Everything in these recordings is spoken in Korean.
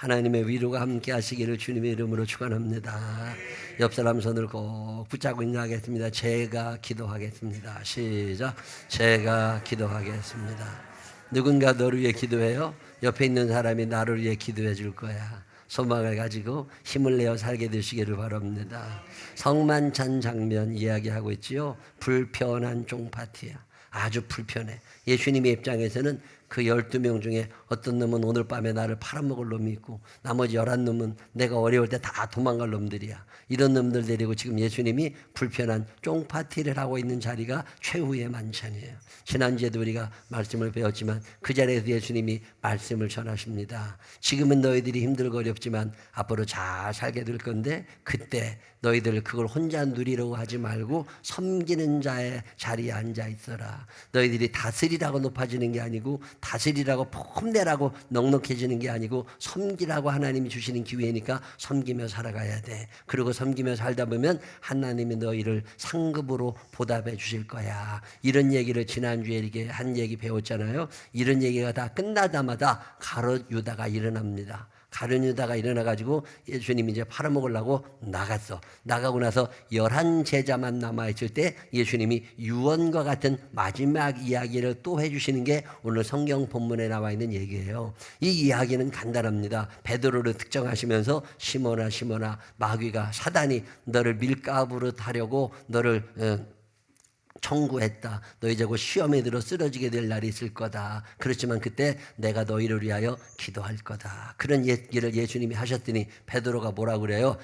하나님의 위로가 함께 하시기를 주님의 이름으로 축원합니다. 옆 사람 손을 꼭 붙잡고 인사하겠습니다. 제가 기도하겠습니다. 시작. 제가 기도하겠습니다. 누군가 너를 위해 기도해요. 옆에 있는 사람이 나를 위해 기도해 줄 거야. 소망을 가지고 힘을 내어 살게 되시기를 바랍니다. 성만찬 장면 이야기하고 있지요. 불편한 종파티야. 아주 불편해. 예수님의 입장에서는 그 12명 중에 어떤 놈은 오늘 밤에 나를 팔아먹을 놈이 있고 나머지 11놈은 내가 어려울 때 다 도망갈 놈들이야. 이런 놈들 데리고 지금 예수님이 불편한 쫑파티를 하고 있는 자리가 최후의 만찬이에요. 지난주에도 우리가 말씀을 배웠지만 그 자리에서 예수님이 말씀을 전하십니다. 지금은 너희들이 힘들고 어렵지만 앞으로 잘 살게 될 건데 그때 너희들 그걸 혼자 누리려고 하지 말고 섬기는 자의 자리에 앉아 있어라. 너희들이 다스리라고 높아지는 게 아니고 다스리라고 폼내라고 넉넉해지는 게 아니고 섬기라고 하나님이 주시는 기회니까 섬기며 살아가야 돼. 그리고 섬기며 살다 보면 하나님이 너희를 상급으로 보답해 주실 거야. 이런 얘기를 지난주에 이렇게 한 얘기 배웠잖아요. 이런 얘기가 다 끝나자마자 가룟 유다가 일어납니다. 가룟 유다가 일어나가지고 예수님이 이제 팔아먹으려고 나갔어. 나가고 나서 11 제자만 남아있을 때 예수님이 유언과 같은 마지막 이야기를 또 해주시는 게 오늘 성경 본문에 나와 있는 얘기예요. 이 이야기는 간단합니다. 베드로를 특정하시면서 시몬아 시몬아 마귀가 사단이 너를 밀가부로 하려고 너를 청구했다. 너희 저거 시험에 들어 쓰러지게 될 날이 있을 거다. 그렇지만 그때 내가 너희를 위하여 기도할 거다. 그런 얘기를 예수님이 하셨더니 베드로가 뭐라고 그래요?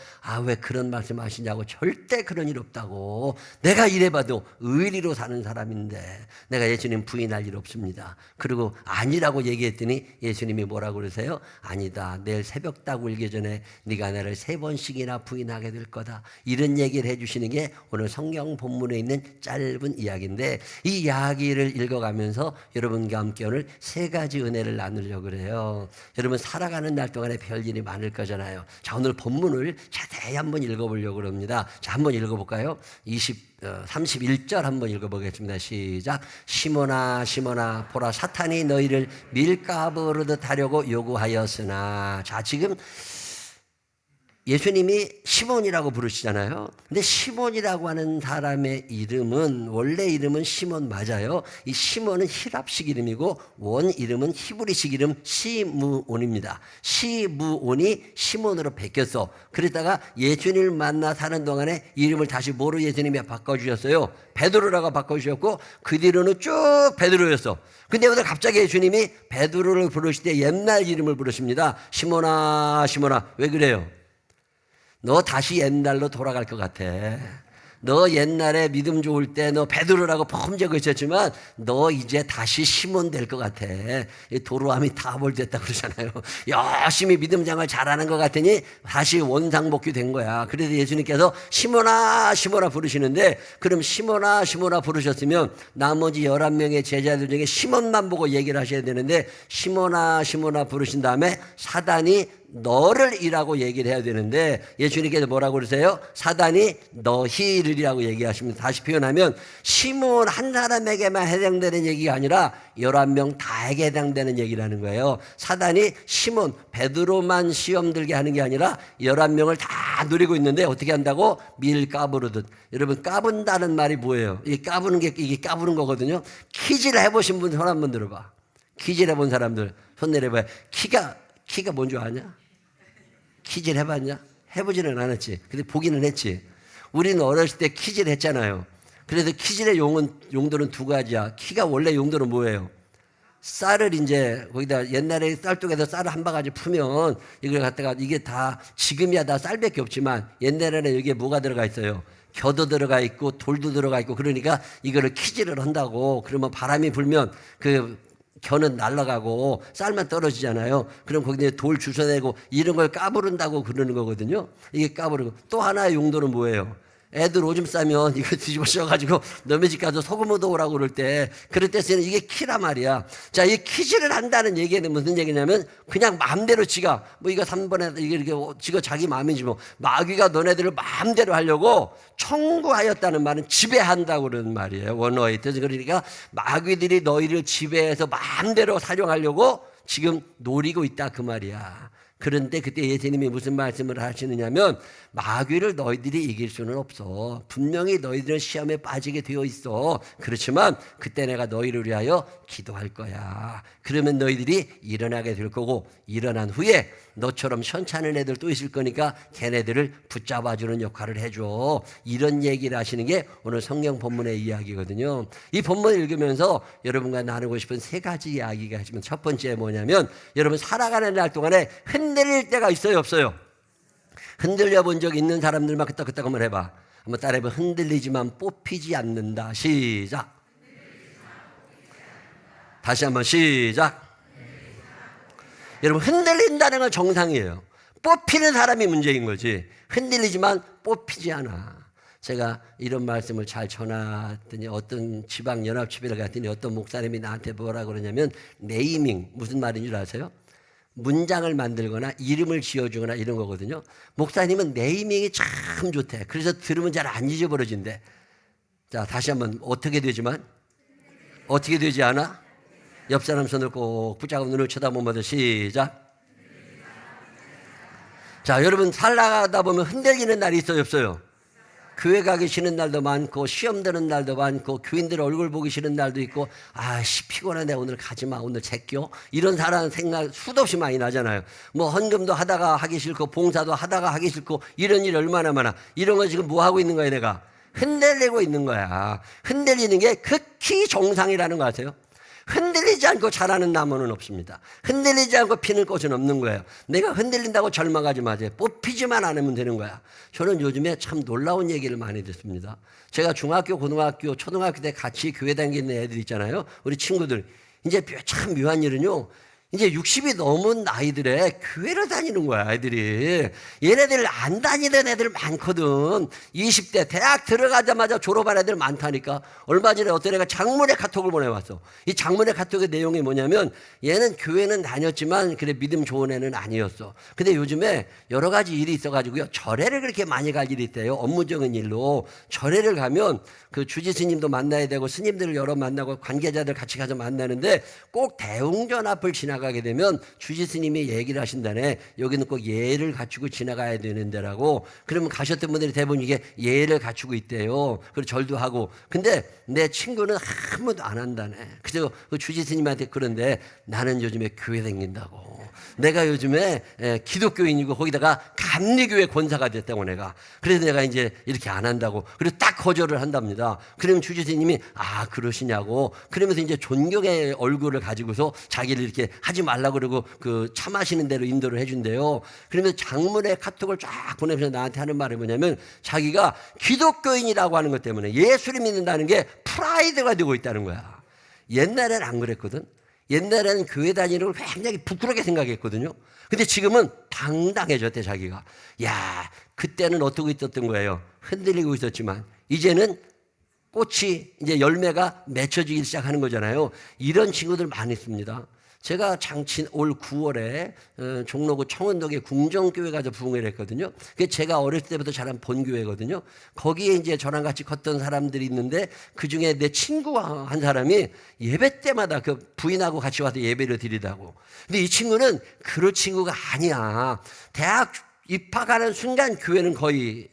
왜 그런 말씀 하시냐고. 절대 그런 일 없다고. 내가 이래봐도 의리로 사는 사람인데 내가 예수님 부인할 일 없습니다. 그리고 아니라고 얘기했더니 예수님이 뭐라고 그러세요? 아니다. 내일 새벽 딱 울기 전에 네가 나를 3번씩이나 부인하게 될 거다. 이런 얘기를 해주시는 게 오늘 성경 본문에 있는 짧은 이야기인데 이 이야기를 읽어가면서 여러분과 함께 오늘 3가지 은혜를 나누려고 그래요. 여러분 살아가는 날 동안에 별일이 많을 거잖아요. 자, 오늘 본문을 자세히 한번 읽어보려고 합니다. 자, 한번 읽어볼까요? 31절 한번 읽어보겠습니다. 시작. 시몬아 시몬아 보라 사탄이 너희를 밀가부르듯 하려고 요구하였으나. 자, 지금 예수님이 시몬이라고 부르시잖아요. 근데 시몬이라고 하는 사람의 이름은 원래 이름은 시몬 맞아요. 이 시몬은 히랍식 이름이고 원 이름은 히브리식 이름 시므온입니다. 시므온이 시몬으로 바뀌었어. 그러다가 예수님을 만나 사는 동안에 이름을 다시 뭐로 예수님이 바꿔주셨어요? 베드로라고 바꿔주셨고 그 뒤로는 쭉 베드로였어. 근데 오늘 갑자기 예수님이 베드로를 부르실 때 옛날 이름을 부르십니다. 시몬아 시몬아. 왜 그래요? 너 다시 옛날로 돌아갈 것 같아. 너 옛날에 믿음 좋을 때 너 베드로라고 폼재고 있었지만 너 이제 다시 시몬 될 것 같아. 도로함이 타벌됐다 그러잖아요. 열심히 믿음장을 잘하는 것 같으니 다시 원상복귀 된 거야. 그래서 예수님께서 시몬아 시몬아 부르시는데 그럼 시몬아 시몬아 부르셨으면 나머지 11명의 제자들 중에 시몬만 보고 얘기를 하셔야 되는데 시몬아 시몬아 부르신 다음에 사단이 너를 이라고 얘기를 해야 되는데 예수님께서 뭐라고 그러세요? 사단이 너희를이라고 얘기하십니다. 다시 표현하면 시몬 한 사람에게만 해당되는 얘기가 아니라 11명 다에게 해당되는 얘기라는 거예요. 사단이 시몬 베드로만 시험 들게 하는 게 아니라 11명을 다 누리고 있는데 어떻게 한다고? 밀 까부르듯. 여러분 까분다는 말이 뭐예요? 이게 까부는 게 이게 까부는 거거든요. 퀴즈를 해보신 분 손 한번 들어봐. 퀴즈를 해본 사람들 손 내려봐요. 키가 뭔 줄 아냐? 퀴즈를 해봤냐? 해보지는 않았지. 근데 보기는 했지. 우리는 어렸을 때 퀴즈를 했잖아요. 그래서 퀴즈의 용도는 2가지야. 키가 원래 용도는 뭐예요? 쌀을 이제 거기다 옛날에 쌀독에서 쌀을 한 바가지 풀면 이걸 갖다가 이게 다 지금이야 다 쌀밖에 없지만 옛날에는 여기에 뭐가 들어가 있어요? 겨도 들어가 있고 돌도 들어가 있고 그러니까 이거를 퀴즈를 한다고. 그러면 바람이 불면 겨는 날아가고 쌀만 떨어지잖아요. 그럼 거기에 돌 주워내고 이런 걸 까부른다고 그러는 거거든요. 이게 까부르고 또 하나의 용도는 뭐예요? 애들 오줌 싸면 이거 뒤집어 씌워가지고 너네 집 가서 소금 얻어오라고 그럴 때 쓰는 이게 키란 말이야. 자, 이 퀴즈를 한다는 얘기는 무슨 얘기냐면 그냥 마음대로 지가 뭐 이거 3번에 이게 지가 자기 마음이지 뭐 마귀가 너네들을 마음대로 하려고 청구하였다는 말은 지배한다고 그러는 말이에요. 원어의 뜻은 그러니까 마귀들이 너희를 지배해서 마음대로 사용하려고 지금 노리고 있다 그 말이야. 그런데 그때 예수님이 무슨 말씀을 하시느냐면 마귀를 너희들이 이길 수는 없어. 분명히 너희들은 시험에 빠지게 되어 있어. 그렇지만 그때 내가 너희를 위하여 기도할 거야. 그러면 너희들이 일어나게 될 거고 일어난 후에 너처럼 현찮은 애들 또 있을 거니까 걔네들을 붙잡아주는 역할을 해줘. 이런 얘기를 하시는 게 오늘 성경 본문의 이야기거든요. 이 본문을 읽으면서 여러분과 나누고 싶은 세 가지 이야기가 있으면 첫 번째 뭐냐면 여러분 살아가는 날 동안에 흔들릴 때가 있어요 없어요? 흔들려 본 적 있는 사람들만 끄떡끄떡 한번 해봐. 한번 따라해봐. 흔들리지만 뽑히지 않는다. 시작. 다시 한번 시작. 여러분 흔들린다는 건 정상이에요. 뽑히는 사람이 문제인 거지. 흔들리지만 뽑히지 않아. 제가 이런 말씀을 잘 전하더니 어떤 지방연합치배를 갔더니 어떤 목사님이 나한테 뭐라 그러냐면 네이밍 무슨 말인 줄 아세요? 문장을 만들거나 이름을 지어주거나 이런 거거든요. 목사님은 네이밍이 참 좋대. 그래서 들으면 잘 안 잊어버려진대. 자 다시 한번 어떻게 되지만 어떻게 되지 않아? 옆 사람 손을 꼭 붙잡고 눈을 쳐다보면서 시작. 자 여러분 살아가다 보면 흔들리는 날이 있어요 없어요? 교회 가기 싫은 날도 많고 시험 드는 날도 많고 교인들 얼굴 보기 싫은 날도 있고 아씨 피곤하네 오늘 가지마 오늘 제껴 이런 사람 생각 수도 없이 많이 나잖아요. 뭐 헌금도 하다가 하기 싫고 봉사도 하다가 하기 싫고 이런 일 얼마나 많아. 이런 거 지금 뭐 하고 있는 거야 내가? 흔들리고 있는 거야. 흔들리는 게 극히 정상이라는 거 아세요? 흔들리지 않고 자라는 나무는 없습니다. 흔들리지 않고 피는 꽃은 없는 거예요. 내가 흔들린다고 절망하지 마세요. 뽑히지만 않으면 되는 거야. 저는 요즘에 참 놀라운 얘기를 많이 듣습니다. 제가 중학교, 고등학교, 초등학교 때 같이 교회 다니는 애들 있잖아요. 우리 친구들. 이제 참 묘한 일은요. 이제 60이 넘은 나이들에 교회를 다니는 거야, 애들이. 얘네들 안 다니던 애들 많거든. 20대 대학 들어가자마자 졸업한 애들 많다니까. 얼마 전에 어떤 애가 장문의 카톡을 보내왔어. 이 장문의 카톡의 내용이 뭐냐면 얘는 교회는 다녔지만 그래 믿음 좋은 애는 아니었어. 근데 요즘에 여러 가지 일이 있어가지고요. 절에를 그렇게 많이 갈 일이 있대요. 업무적인 일로. 절에를 가면 그 주지 스님도 만나야 되고 스님들을 여러 만나고 관계자들 같이 가서 만나는데 꼭 대웅전 앞을 지나가게 되면 주지 스님이 얘기를 하신다네. 여기는 꼭 예를 갖추고 지나가야 되는 데라고. 그러면 가셨던 분들이 대부분 이게 예를 갖추고 있대요. 그리고 절도 하고. 근데 내 친구는 한 번도 안 한다네. 그래서 그 주지 스님한테 그런데 나는 요즘에 교회 다닌다고. 내가 요즘에 기독교인이고 거기다가 감리교회 권사가 됐다고 내가. 그래서 내가 이제 이렇게 안 한다고. 그래서 딱 거절을 한답니다. 그러면 주지스님이 아 그러시냐고. 그러면서 이제 존경의 얼굴을 가지고서 자기를 이렇게 하지 말라고 그러고 그 차 마시는 대로 인도를 해준대요. 그러면서 장문의 카톡을 쫙 보내면서 나한테 하는 말이 뭐냐면 자기가 기독교인이라고 하는 것 때문에 예수를 믿는다는 게 프라이드가 되고 있다는 거야. 옛날에는 안 그랬거든. 옛날에는 교회 다니는 걸 굉장히 부끄럽게 생각했거든요. 근데 지금은 당당해졌대 자기가. 야 그때는 어떻게 있었던 거예요. 흔들리고 있었지만 이제는 꽃이 이제 열매가 맺혀지기 시작하는 거잖아요. 이런 친구들 많이 있습니다. 제가 올 9월에 종로구 청원동에 궁정교회 가서 부흥회를 했거든요. 그게 제가 어렸을 때부터 자란 본교회거든요. 거기에 이제 저랑 같이 컸던 사람들이 있는데 그중에 내 친구와 한 사람이 예배 때마다 그 부인하고 같이 와서 예배를 드리다고. 근데 이 친구는 그럴 친구가 아니야. 대학 입학하는 순간 교회는 거의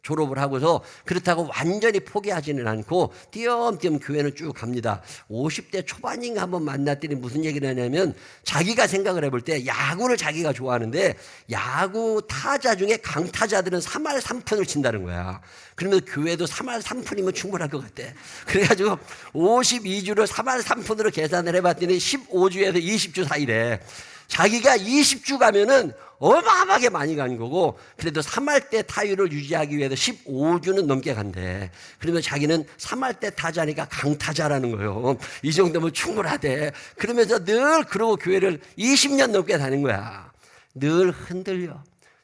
졸업을 하고서 그렇다고 완전히 포기하지는 않고 띄엄띄엄 교회는 쭉 갑니다. 50대 초반인가 한번 만났더니 무슨 얘기를 하냐면 자기가 생각을 해볼 때 야구를 자기가 좋아하는데 야구 타자 중에 강타자들은 3할 3푼을 친다는 거야. 그러면 교회도 3할 3푼이면 충분할 것 같대. 그래가지고 52주를 3할 3푼으로 계산을 해봤더니 15주에서 20주 사이래. 자기가 20주 가면은 어마어마하게 많이 간 거고 그래도 3할 때 타율을 유지하기 위해서 15주는 넘게 간대. 그러면 자기는 3할 때 타자니까 강타자라는 거예요. 이 정도면 충분하대. 그러면서 늘 그러고 교회를 20년 넘게 다닌 거야. 늘 흔들려.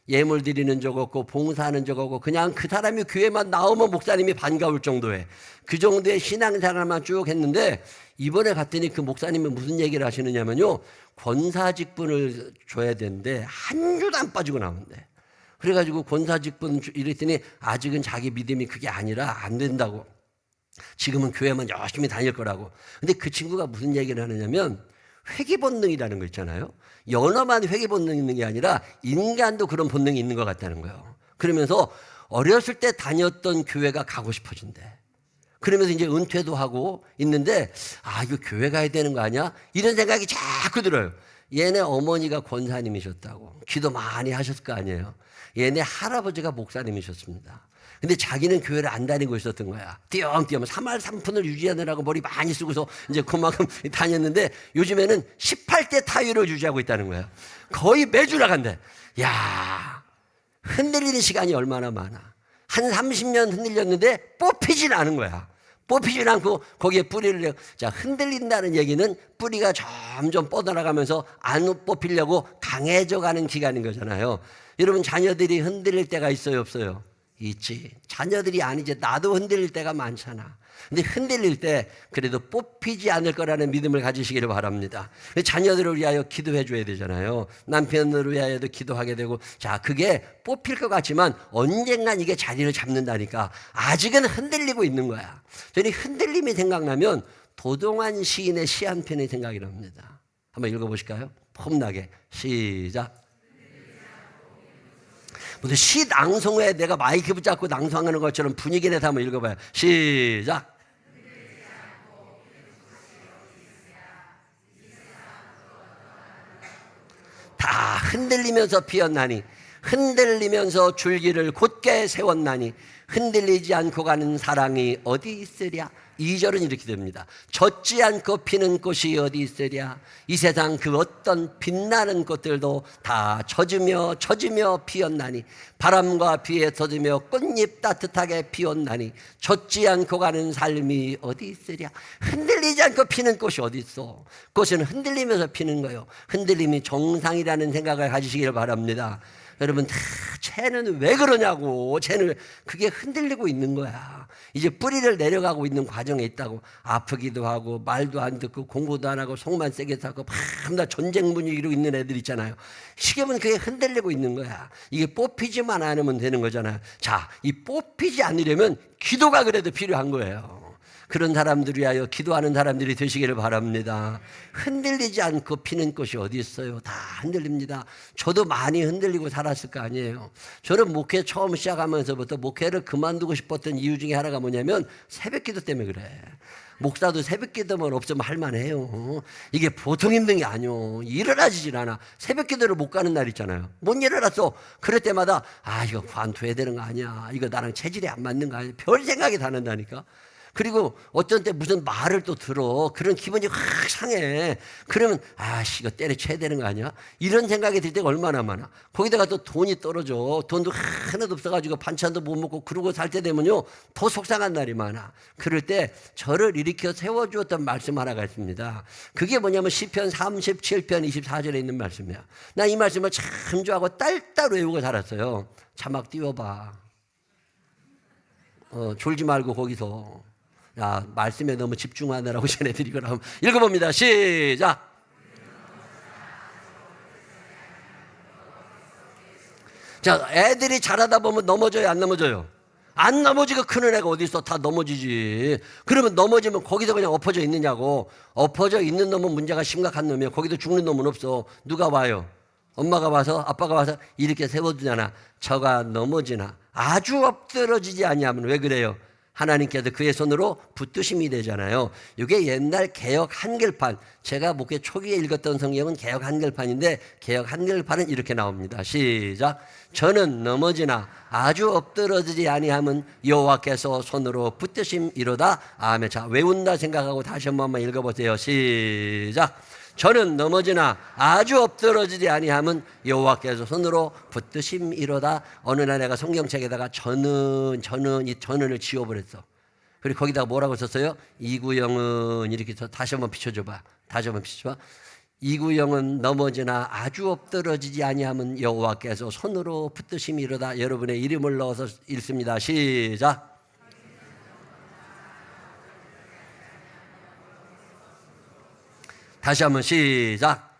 예물 드리는 적 없고 봉사하는 적 없고 그냥 그 사람이 교회만 나오면 목사님이 반가울 정도에 그 정도의 신앙생활만 쭉 했는데 이번에 갔더니 그 목사님이 무슨 얘기를 하시느냐면요. 권사직분을 줘야 되는데 한 주도 안 빠지고 나온대. 그래가지고 권사직분 이랬더니 아직은 자기 믿음이 그게 아니라 안 된다고. 지금은 교회만 열심히 다닐 거라고. 근데 그 친구가 무슨 얘기를 하느냐면 회귀 본능이라는 거 있잖아요. 연어만 회귀 본능이 있는 게 아니라 인간도 그런 본능이 있는 것 같다는 거예요. 그러면서 어렸을 때 다녔던 교회가 가고 싶어진대. 그러면서 이제 은퇴도 하고 있는데, 아, 이거 교회 가야 되는 거 아니야? 이런 생각이 자꾸 들어요. 얘네 어머니가 권사님이셨다고. 기도 많이 하셨을 거 아니에요. 얘네 할아버지가 목사님이셨습니다. 근데 자기는 교회를 안 다니고 있었던 거야. 띄엄띄엄 3할 3푼을 유지하느라고 머리 많이 쓰고서 이제 그만큼 다녔는데 요즘에는 18대 타율을 유지하고 있다는 거예요. 거의 매주 나간대. 야, 흔들리는 시간이 얼마나 많아. 한 30년 흔들렸는데 뽑히진 않은 거야. 뽑히진 않고 거기에 뿌리를 내고. 자, 흔들린다는 얘기는 뿌리가 점점 뻗어나가면서 안 뽑히려고 강해져 가는 기간인 거잖아요. 여러분, 자녀들이 흔들릴 때가 있어요, 없어요? 있지. 자녀들이 아니지. 나도 흔들릴 때가 많잖아. 근데 흔들릴 때 그래도 뽑히지 않을 거라는 믿음을 가지시기를 바랍니다. 자녀들을 위하여 기도해 줘야 되잖아요. 남편을 위하여도 기도하게 되고. 자, 그게 뽑힐 것 같지만 언젠간 이게 자리를 잡는다니까. 아직은 흔들리고 있는 거야. 저는 흔들림이 생각나면 도동환 시인의 시 한 편이 생각이 납니다. 한번 읽어보실까요? 폼나게. 시작. 무슨 시 낭송에 내가 마이크 붙잡고 낭송하는 것처럼 분위기 내서 한번 읽어봐요. 시작. 다 흔들리면서 피었나니, 흔들리면서 줄기를 곧게 세웠나니, 흔들리지 않고 가는 사랑이 어디 있으랴. 2절은 이렇게 됩니다. 젖지 않고 피는 꽃이 어디 있으랴. 이 세상 그 어떤 빛나는 꽃들도 다 젖으며 피었나니, 바람과 비에 젖으며 꽃잎 따뜻하게 피었나니, 젖지 않고 가는 삶이 어디 있으랴. 흔들리지 않고 피는 꽃이 어디 있어. 꽃은 흔들리면서 피는 거예요. 흔들림이 정상이라는 생각을 가지시길 바랍니다. 여러분, 쟤는 왜 그러냐고. 쟤는 그게 흔들리고 있는 거야. 이제 뿌리를 내려가고 있는 과정에 있다고. 아프기도 하고 말도 안 듣고 공부도 안 하고 속만 세게 타고 밤낮 전쟁 분위기로 있는 애들 있잖아요. 시계면 그게 흔들리고 있는 거야. 이게 뽑히지만 않으면 되는 거잖아요. 자, 이 뽑히지 않으려면 기도가 그래도 필요한 거예요. 그런 사람들 위하여 기도하는 사람들이 되시기를 바랍니다. 흔들리지 않고 피는 꽃이 어디 있어요? 다 흔들립니다. 저도 많이 흔들리고 살았을 거 아니에요. 저는 목회 처음 시작하면서부터 목회를 그만두고 싶었던 이유 중에 하나가 뭐냐면 새벽기도 때문에 그래. 목사도 새벽기도만 없으면 할만해요. 이게 보통 힘든 게 아니요. 일어나지질 않아. 새벽기도를 못 가는 날 있잖아요. 못 일어났어. 그럴 때마다 아, 이거 관둬야 되는 거 아니야. 이거 나랑 체질이 안 맞는 거 아니야. 별 생각이 다 난다니까. 그리고 어떤 때 무슨 말을 또 들어. 그런 기분이 확 상해. 그러면 아씨, 이거 때려쳐야 되는 거 아니야? 이런 생각이 들 때가 얼마나 많아. 거기다가 또 돈이 떨어져. 돈도 하나도 없어가지고 반찬도 못 먹고 그러고 살 때 되면요 더 속상한 날이 많아. 그럴 때 저를 일으켜 세워주었던 말씀 하나가 있습니다. 그게 뭐냐면 시편 37편 24절에 있는 말씀이야. 나 이 말씀을 참 좋아하고 딸딸 외우고 살았어요. 자막 띄워봐. 졸지 말고 거기서. 야, 말씀에 너무 집중하느라고 전해드리고 그럼 읽어봅니다. 시작. 자, 애들이 자라다 보면 넘어져요, 안 넘어져요? 안 넘어지고 크는 애가 어디 있어? 다 넘어지지. 그러면 넘어지면 거기서 그냥 엎어져 있느냐고. 엎어져 있는 놈은 문제가 심각한 놈이에요. 거기서 죽는 놈은 없어. 누가 와요? 엄마가 와서 아빠가 와서 이렇게 세워두잖아. 저가 넘어지나 아주 엎드러지지 아니하면 왜 그래요? 하나님께서 그의 손으로 붙드심이 되잖아요. 이게 옛날 개역 한글판, 제가 목회 초기에 읽었던 성경은 개역 한글판인데 개역 한글판은 이렇게 나옵니다. 시작. 저는 넘어지나 아주 엎드러지지 아니하면 여호와께서 손으로 붙드심이로다. 아멘. 자, 외운다 생각하고 다시 한 번만 읽어보세요. 시작. 저는 넘어지나 아주 엎드러지지 아니하면 여호와께서 손으로 붙드심이로다. 어느 날 내가 성경책에다가 이 저는을 지워버렸어. 그리고 거기다가 뭐라고 썼어요? 이구영은 이렇게 해서 다시 한번 비춰줘봐. 다시 한번 비춰봐. 이구영은 넘어지나 아주 엎드러지지 아니하면 여호와께서 손으로 붙드심이로다. 여러분의 이름을 넣어서 읽습니다. 시작. 다시 한번 시작.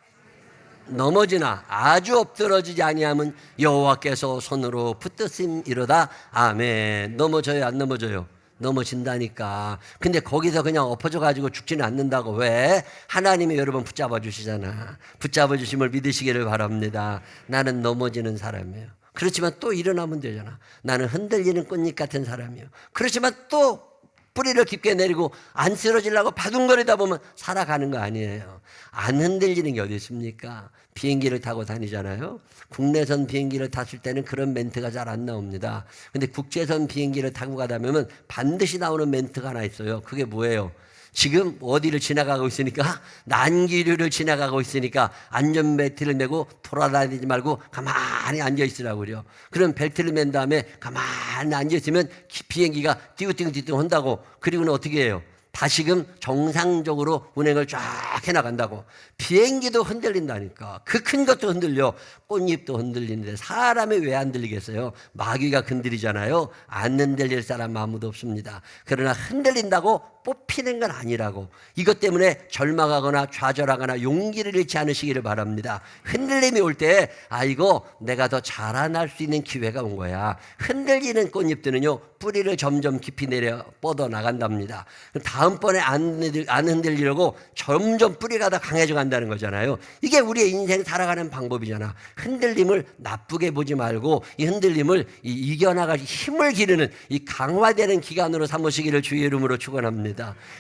넘어지나 아주 엎드러지지 아니하면 여호와께서 손으로 붙드심이로다. 아멘. 넘어져요, 안 넘어져요? 넘어진다니까. 근데 거기서 그냥 엎어져 가지고 죽지는 않는다고. 왜? 하나님이 여러분 붙잡아 주시잖아. 붙잡아 주심을 믿으시기를 바랍니다. 나는 넘어지는 사람이에요. 그렇지만 또 일어나면 되잖아. 나는 흔들리는 꽃잎 같은 사람이에요. 그렇지만 또 뿌리를 깊게 내리고 안 쓰러지려고 바둥거리다 보면 살아가는 거 아니에요. 안 흔들리는 게 어디 있습니까? 비행기를 타고 다니잖아요. 국내선 비행기를 탔을 때는 그런 멘트가 잘 안 나옵니다. 근데 국제선 비행기를 타고 가다 보면 반드시 나오는 멘트가 하나 있어요. 그게 뭐예요? 지금 어디를 지나가고 있으니까, 난기류를 지나가고 있으니까 안전벨트를 매고 돌아다니지 말고 가만히 앉아 있으라고 그래요. 그럼 벨트를 맨 다음에 가만히 앉아 있으면 비행기가 띠우띠우띠우 한다고. 그리고는 어떻게 해요? 다시금 정상적으로 운행을 쫙 해나간다고. 비행기도 흔들린다니까. 그 큰 것도 흔들려. 꽃잎도 흔들리는데 사람이 왜 안 들리겠어요? 마귀가 흔들리잖아요. 안 흔들릴 사람 아무도 없습니다. 그러나 흔들린다고 뽑히는 건 아니라고. 이것 때문에 절망하거나 좌절하거나 용기를 잃지 않으시기를 바랍니다. 흔들림이 올 때 이거 내가 더 자라날 수 있는 기회가 온 거야. 흔들리는 꽃잎들은요, 뿌리를 점점 깊이 내려 뻗어 나간답니다. 다음번에 안 흔들리려고 점점 뿌리가 더 강해져 간다는 거잖아요. 이게 우리의 인생 살아가는 방법이잖아. 흔들림을 나쁘게 보지 말고 이 흔들림을 이겨나갈 힘을 기르는 이 강화되는 기간으로 삼으시기를 주의 이름으로 축원합니다.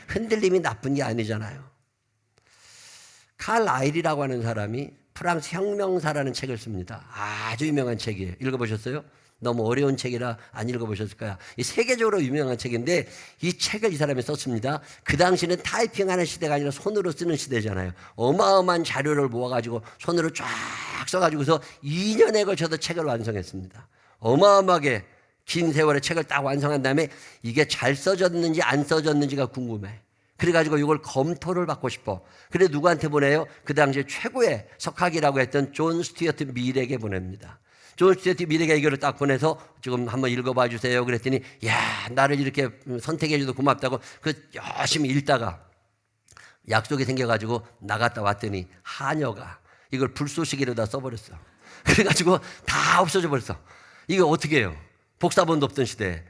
흔들림이 나쁜 게 아니잖아요. 칼 라일이라고 하는 사람이 프랑스 혁명사라는 책을 씁니다. 아주 유명한 책이에요. 읽어보셨어요? 너무 어려운 책이라 안 읽어보셨을 거야. 이 세계적으로 유명한 책인데 이 책을 이 사람이 썼습니다. 그 당시는 타이핑하는 시대가 아니라 손으로 쓰는 시대잖아요. 어마어마한 자료를 모아가지고 손으로 쫙 써가지고서 2년에 걸쳐서 책을 완성했습니다. 어마어마하게 긴 세월에 책을 딱 완성한 다음에 이게 잘 써졌는지 안 써졌는지가 궁금해. 그래가지고 이걸 검토를 받고 싶어. 그래 누구한테 보내요? 그 당시에 최고의 석학이라고 했던 존 스튜어트 밀에게 보냅니다. 존 스튜어트 밀에게 이거를 딱 보내서 지금 한번 읽어봐 주세요. 그랬더니 야, 나를 이렇게 선택해 줘도 고맙다고 그 열심히 읽다가 약속이 생겨가지고 나갔다 왔더니 하녀가 이걸 불쏘시개로다 써버렸어. 그래가지고 다 없어져 버렸어. 이거 어떻게 해요? 복사본도 없던 시대에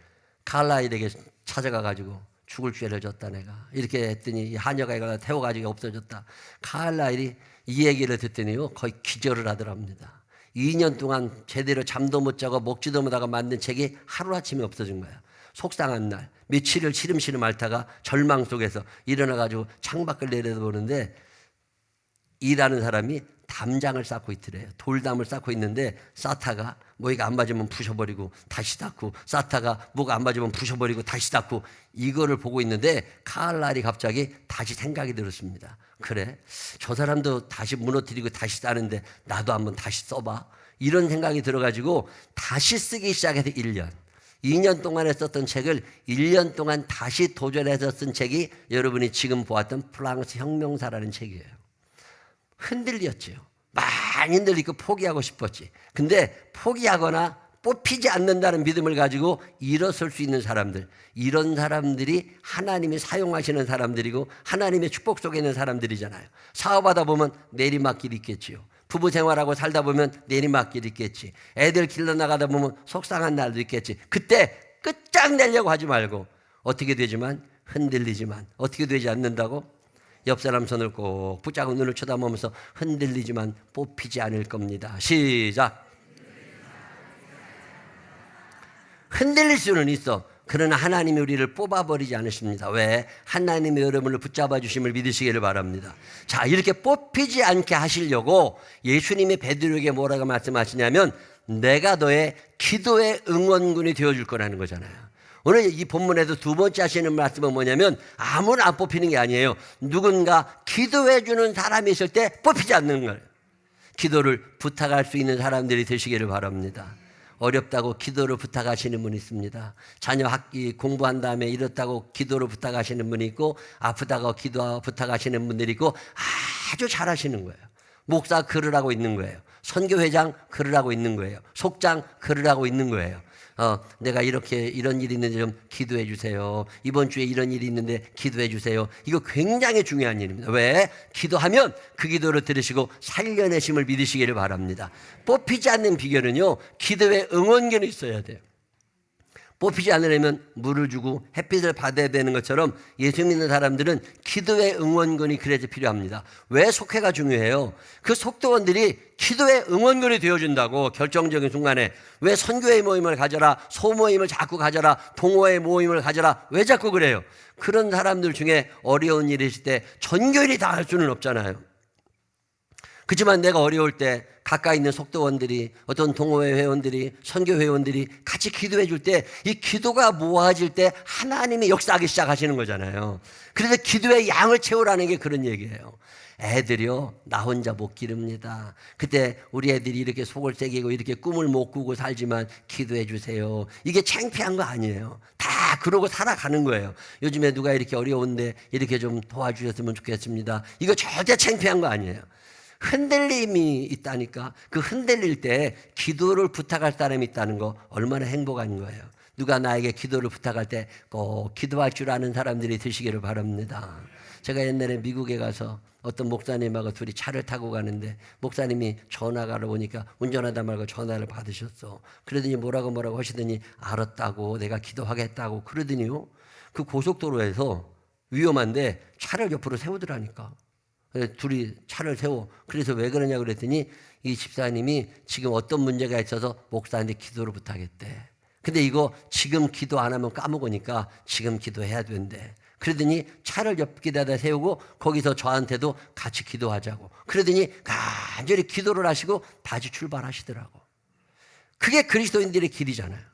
칼라일에게 찾아가가지고 죽을 죄를 졌다 내가. 이렇게 했더니 하녀가 이걸 태워가지고 없어졌다. 칼라일이 이 얘기를 듣더니요 거의 기절을 하더랍니다. 2년 동안 제대로 잠도 못 자고 먹지도 못하고 만든 책이 하루아침에 없어진 거야. 속상한 날 며칠을 시름시름 앓다가 절망 속에서 일어나가지고 창밖을 내려다보는데 일하는 사람이 담장을 쌓고 있더래요. 돌담을 쌓고 있는데 쌓다가 뭐가 안 맞으면 부셔버리고 다시 닦고, 쌓다가 뭐가 안 맞으면 부셔버리고 다시 닦고, 이거를 보고 있는데 칼날이 갑자기 다시 생각이 들었습니다. 그래, 저 사람도 다시 무너뜨리고 다시 싸는데 나도 한번 다시 써봐. 이런 생각이 들어가지고 다시 쓰기 시작해서 1년. 2년 동안에 썼던 책을 1년 동안 다시 도전해서 쓴 책이 여러분이 지금 보았던 프랑스 혁명사라는 책이에요. 흔들렸죠. 많이 흔들리고 포기하고 싶었지. 근데 포기하거나 뽑히지 않는다는 믿음을 가지고 일어설 수 있는 사람들, 이런 사람들이 하나님이 사용하시는 사람들이고 하나님의 축복 속에 있는 사람들이잖아요. 사업하다 보면 내리막길이 있겠지요. 부부 생활하고 살다 보면 내리막길이 있겠지. 애들 길러나가다 보면 속상한 날도 있겠지. 그때 끝장내려고 하지 말고 어떻게 되지만 흔들리지만 어떻게 되지 않는다고? 옆 사람 손을 꼭 붙잡고 눈을 쳐다보면서 흔들리지만 뽑히지 않을 겁니다. 시작. 흔들릴 수는 있어. 그러나 하나님이 우리를 뽑아버리지 않으십니다. 왜? 하나님의 여러분을 붙잡아 주심을 믿으시기를 바랍니다. 자, 이렇게 뽑히지 않게 하시려고 예수님이 베드로에게 뭐라고 말씀하시냐면 내가 너의 기도의 응원군이 되어줄 거라는 거잖아요. 오늘 이 본문에서 두 번째 하시는 말씀은 뭐냐면 아무나 안 뽑히는 게 아니에요. 누군가 기도해 주는 사람이 있을 때 뽑히지 않는 거예요. 기도를 부탁할 수 있는 사람들이 되시기를 바랍니다. 어렵다고 기도를 부탁하시는 분이 있습니다. 자녀 학기 공부한 다음에 이렇다고 기도를 부탁하시는 분이 있고, 아프다고 기도 부탁하시는 분들이 있고, 아주 잘하시는 거예요. 목사 글을 하고 있는 거예요. 선교회장 글을 하고 있는 거예요. 속장 글을 하고 있는 거예요. 내가 이런 일이 있는데 좀 기도해 주세요. 이번 주에 이런 일이 있는데 기도해 주세요. 이거 굉장히 중요한 일입니다. 왜? 기도하면 그 기도를 들으시고 살려내심을 믿으시기를 바랍니다. 뽑히지 않는 비결은요, 기도의 응원견이 있어야 돼요. 뽑히지 않으려면 물을 주고 햇빛을 받아야 되는 것처럼 예수 믿는 사람들은 기도의 응원군이 그래서 필요합니다. 왜 속회가 중요해요? 그 속도원들이 기도의 응원군이 되어준다고. 결정적인 순간에. 왜 선교회 모임을 가져라, 소모임을 자꾸 가져라, 동호회 모임을 가져라, 왜 자꾸 그래요? 그런 사람들 중에 어려운 일이 있을 때 전교인이 다 할 수는 없잖아요. 그렇지만 내가 어려울 때 가까이 있는 속도원들이, 어떤 동호회 회원들이, 선교 회원들이 같이 기도해 줄 때 이 기도가 모아질 때 하나님이 역사하기 시작하시는 거잖아요. 그래서 기도의 양을 채우라는 게 그런 얘기예요. 애들이요, 나 혼자 못 기릅니다. 그때 우리 애들이 이렇게 속을 새기고 이렇게 꿈을 못 꾸고 살지만 기도해 주세요. 이게 창피한 거 아니에요. 다 그러고 살아가는 거예요. 요즘에 누가 이렇게 어려운데 이렇게 좀 도와주셨으면 좋겠습니다. 이거 절대 창피한 거 아니에요. 흔들림이 있다니까. 그 흔들릴 때 기도를 부탁할 사람이 있다는 거 얼마나 행복한 거예요. 누가 나에게 기도를 부탁할 때 꼭 기도할 줄 아는 사람들이 되시기를 바랍니다. 제가 옛날에 미국에 가서 어떤 목사님하고 둘이 차를 타고 가는데 목사님이 전화가 오니까 운전하다 말고 전화를 받으셨어. 그러더니 뭐라고 하시더니 알았다고, 내가 기도하겠다고 그러더니요. 그 고속도로에서 위험한데 차를 옆으로 세우더라니까. 둘이 차를 세워. 그래서 왜 그러냐 그랬더니 이 집사님이 지금 어떤 문제가 있어서 목사한테 기도를 부탁했대. 근데 이거 지금 기도 안 하면 까먹으니까 지금 기도해야 된대. 그러더니 차를 옆길에다 세우고 거기서 저한테도 같이 기도하자고. 그러더니 간절히 기도를 하시고 다시 출발하시더라고. 그게 그리스도인들의 길이잖아요.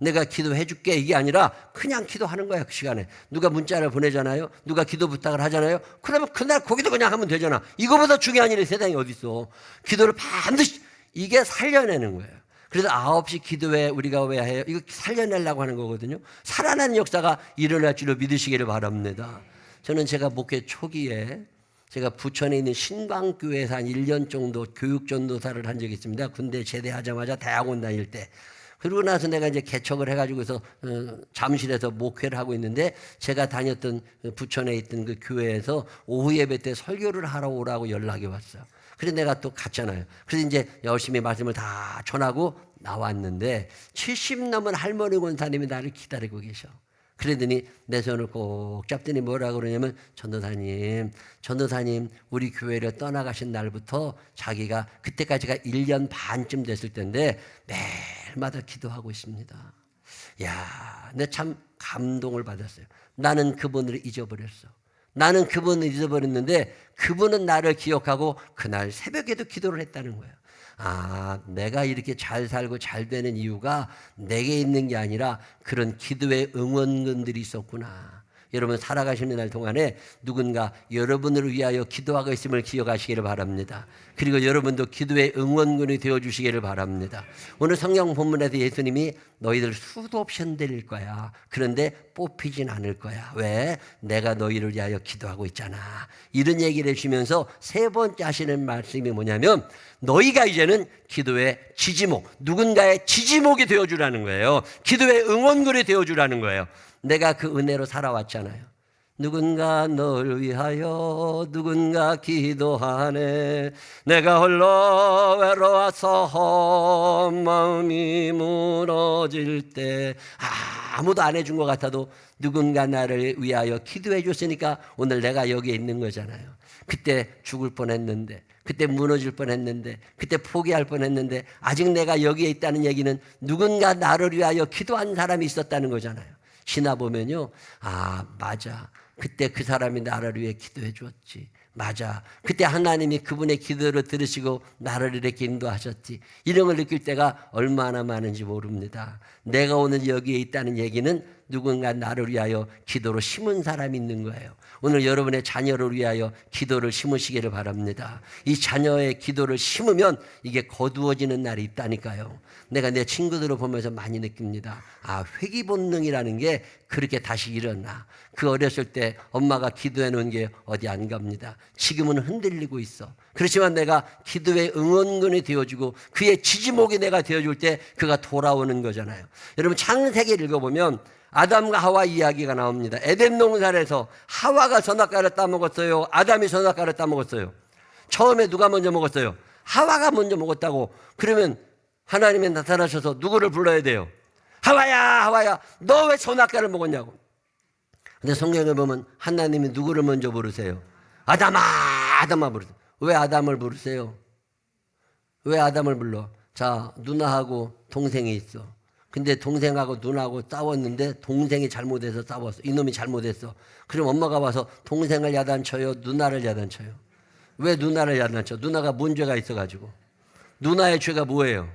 내가 기도해 줄게 이게 아니라 그냥 기도하는 거야. 그 시간에 누가 문자를 보내잖아요. 누가 기도 부탁을 하잖아요. 그러면 그날 거기도 그냥 하면 되잖아. 이거보다 중요한 일이 세상에 어디 있어. 기도를 반드시, 이게 살려내는 거예요. 그래서 9시 기도회 우리가 왜 해요? 이거 살려내려고 하는 거거든요. 살아나는 역사가 일어날 줄로 믿으시기를 바랍니다. 저는 제가 목회 초기에 제가 부천에 있는 신광교회에서 한 1년 정도 교육전도사를 한 적이 있습니다. 군대 제대하자마자 대학원 다닐 때. 그러고 나서 내가 이제 개척을 해가지고서 잠실에서 목회를 하고 있는데, 제가 다녔던 부천에 있던 그 교회에서 오후 예배 때 설교를 하러 오라고 연락이 왔어요. 그래서 내가 또 갔잖아요. 그래서 이제 열심히 말씀을 다 전하고 나왔는데 70 넘은 할머니 권사님이 나를 기다리고 계셔. 그러더니 내 손을 꼭 잡더니 뭐라 그러냐면, 전도사님 우리 교회를 떠나가신 날부터 자기가, 그때까지가 1년 반쯤 됐을 텐데 매일마다 기도하고 있습니다. 야, 내 참 감동을 받았어요. 나는 그분을 잊어버렸어. 나는 그분을 잊어버렸는데 그분은 나를 기억하고 그날 새벽에도 기도를 했다는 거예요. 아, 내가 이렇게 잘 살고 잘 되는 이유가 내게 있는 게 아니라 그런 기도의 응원군들이 있었구나. 여러분 살아가시는 날 동안에 누군가 여러분을 위하여 기도하고 있음을 기억하시기를 바랍니다. 그리고 여러분도 기도의 응원군이 되어주시기를 바랍니다. 오늘 성경 본문에서 예수님이 너희들 수도 없이 흔들릴 거야. 그런데 뽑히진 않을 거야. 왜? 내가 너희를 위하여 기도하고 있잖아. 이런 얘기를 해주시면서 세 번째 하시는 말씀이 뭐냐면, 너희가 이제는 기도의 지지목, 누군가의 지지목이 되어주라는 거예요. 기도의 응원군이 되어주라는 거예요. 내가 그 은혜로 살아왔잖아요. 누군가 널 위하여 누군가 기도하네. 내가 홀로 외로워서 마음이 무너질 때 아무도 안 해준 것 같아도 누군가 나를 위하여 기도해 줬으니까 오늘 내가 여기에 있는 거잖아요. 그때 죽을 뻔했는데, 그때 무너질 뻔했는데, 그때 포기할 뻔했는데 아직 내가 여기에 있다는 얘기는 누군가 나를 위하여 기도한 사람이 있었다는 거잖아요. 지나 보면요, 아 맞아, 그때 그 사람이 나를 위해 기도해 주었지. 맞아, 그때 하나님이 그분의 기도를 들으시고 나를 이렇게 인도하셨지. 이런 걸 느낄 때가 얼마나 많은지 모릅니다. 내가 오늘 여기에 있다는 얘기는 누군가 나를 위하여 기도로 심은 사람이 있는 거예요. 오늘 여러분의 자녀를 위하여 기도를 심으시기를 바랍니다. 이 자녀의 기도를 심으면 이게 거두어지는 날이 있다니까요. 내가 내 친구들을 보면서 많이 느낍니다. 아, 회귀 본능이라는 게 그렇게 다시 일어나. 그 어렸을 때 엄마가 기도해 놓은 게 어디 안 갑니다. 지금은 흔들리고 있어. 그렇지만 내가 기도의 응원군이 되어주고 그의 지지목이 내가 되어줄 때 그가 돌아오는 거잖아요. 여러분 창세기를 읽어보면 아담과 하와 이야기가 나옵니다. 에덴 동산에서 하와가 선악과를 따먹었어요? 아담이 선악과를 따먹었어요? 처음에 누가 먼저 먹었어요? 하와가 먼저 먹었다고. 그러면 하나님이 나타나셔서 누구를 불러야 돼요? 하와야 하와야 너 왜 선악과를 먹었냐고. 근데 성경에 보면 하나님이 누구를 먼저 부르세요? 아담아 아담아 부르세요. 왜 아담을 부르세요? 왜 아담을 불러? 자, 누나하고 동생이 있어. 근데 동생하고 누나하고 싸웠는데 동생이 잘못해서 싸웠어. 이놈이 잘못했어. 그럼 엄마가 와서 동생을 야단쳐요? 누나를 야단쳐요? 왜 누나를 야단쳐? 누나가 뭔 죄가 있어가지고. 누나의 죄가 뭐예요?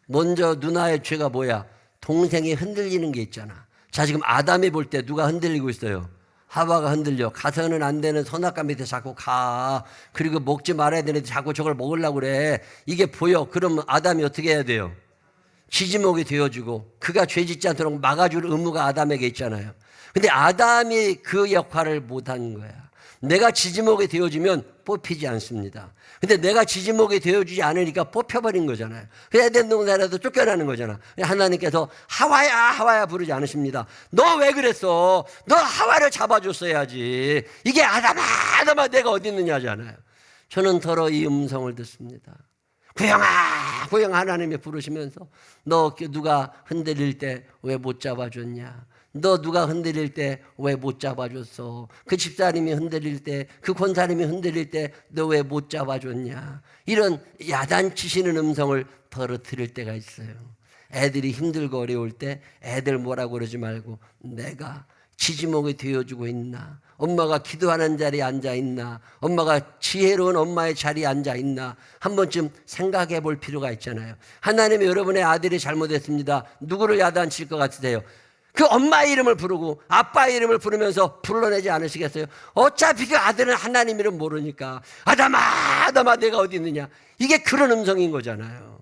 먼저 누나의 죄가 뭐야? 동생이 흔들리는 게 있잖아. 자, 지금 아담이 볼 때 누가 흔들리고 있어요? 하와가 흔들려. 가서는 안 되는 선악과 밑에 자꾸 가. 그리고 먹지 말아야 되는데 자꾸 저걸 먹으려고 그래. 이게 보여. 그러면 아담이 어떻게 해야 돼요? 지지목이 되어주고 그가 죄 짓지 않도록 막아줄 의무가 아담에게 있잖아요. 근데 아담이 그 역할을 못한 거야. 내가 지지목이 되어주면 뽑히지 않습니다. 근데 내가 지지목이 되어주지 않으니까 뽑혀버린 거잖아요. 그래야 에덴 동산에서 쫓겨나는 거잖아. 하나님께서 하와야 하와야 부르지 않으십니다. 너 왜 그랬어? 너 하와를 잡아줬어야지. 이게 아담아 아담아 내가 어디 있느냐잖아요. 저는 더러 이 음성을 듣습니다. 구영아 구영 하나님이 부르시면서 너 누가 흔들릴 때 왜 못 잡아줬냐? 너 누가 흔들릴 때 왜 못 잡아줬어? 그 집사님이 흔들릴 때, 그 권사님이 흔들릴 때 너 왜 못 잡아줬냐? 이런 야단치시는 음성을 더러 들을 때가 있어요. 애들이 힘들고 어려울 때 애들 뭐라고 그러지 말고 내가 지지목이 되어주고 있나? 엄마가 기도하는 자리에 앉아 있나? 엄마가 지혜로운 엄마의 자리에 앉아 있나? 한 번쯤 생각해 볼 필요가 있잖아요. 하나님이 여러분의 아들이 잘못했습니다. 누구를 야단칠 것 같으세요? 그 엄마의 이름을 부르고 아빠의 이름을 부르면서 불러내지 않으시겠어요? 어차피 그 아들은 하나님 이름 모르니까 아담아 아담아 내가 어디 있느냐. 이게 그런 음성인 거잖아요.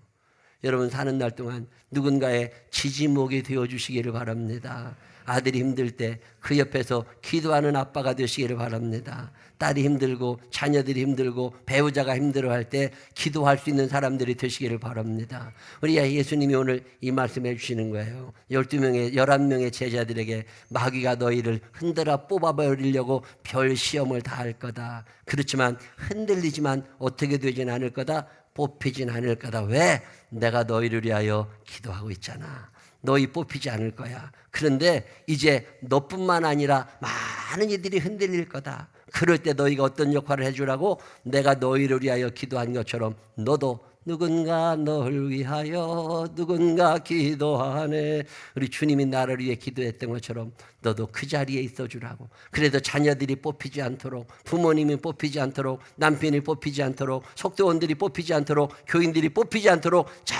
여러분 사는 날 동안 누군가의 지지목이 되어주시기를 바랍니다. 아들이 힘들 때 그 옆에서 기도하는 아빠가 되시기를 바랍니다. 딸이 힘들고 자녀들이 힘들고 배우자가 힘들어할 때 기도할 수 있는 사람들이 되시기를 바랍니다. 우리 예수님이 오늘 이 말씀해 주시는 거예요. 11명의 제자들에게 마귀가 너희를 흔들어 뽑아버리려고 별 시험을 다 할 거다. 그렇지만 흔들리지만 어떻게 되진 않을 거다. 뽑히진 않을 거다. 왜? 내가 너희를 위하여 기도하고 있잖아. 너희 뽑히지 않을 거야. 그런데 이제 너뿐만 아니라 많은 이들이 흔들릴 거다. 그럴 때 너희가 어떤 역할을 해주라고? 내가 너희를 위하여 기도한 것처럼 너도 누군가 너를 위하여 누군가 기도하네. 우리 주님이 나를 위해 기도했던 것처럼 너도 그 자리에 있어주라고. 그래도 자녀들이 뽑히지 않도록, 부모님이 뽑히지 않도록, 남편이 뽑히지 않도록, 속도원들이 뽑히지 않도록, 교인들이 뽑히지 않도록 잘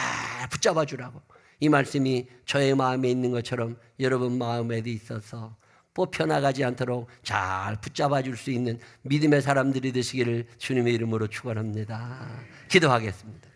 붙잡아주라고. 이 말씀이 저의 마음에 있는 것처럼 여러분 마음에도 있어서 뽑혀나가지 않도록 잘 붙잡아 줄 수 있는 믿음의 사람들이 되시기를 주님의 이름으로 축원합니다. 기도하겠습니다.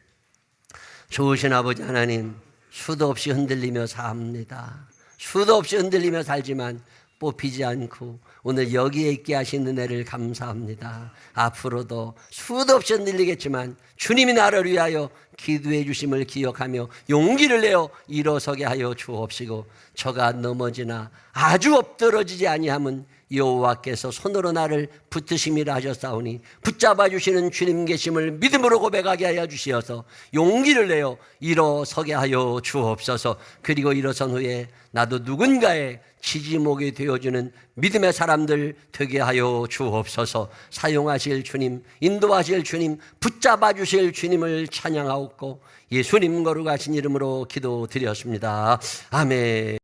좋으신 아버지 하나님, 수도 없이 흔들리며 삽니다. 수도 없이 흔들리며 살지만 뽑히지 않고 오늘 여기에 있게 하신 은혜를 감사합니다. 앞으로도 수도 없이 흔들리겠지만 주님이 나를 위하여 기도해 주심을 기억하며 용기를 내어 일어서게 하여 주옵시고 저가 넘어지나 아주 엎드러지지 아니함은 여호와께서 손으로 나를 붙드심이라 하셨사오니 붙잡아 주시는 주님 계심을 믿음으로 고백하게 하여 주시어서 용기를 내어 일어서게 하여 주옵소서. 그리고 일어선 후에 나도 누군가의 지지목이 되어주는 믿음의 사람들 되게 하여 주옵소서. 사용하실 주님, 인도하실 주님, 붙잡아 주실 주님을 찬양하옵고 예수님 거룩하신 이름으로 기도드렸습니다. 아멘.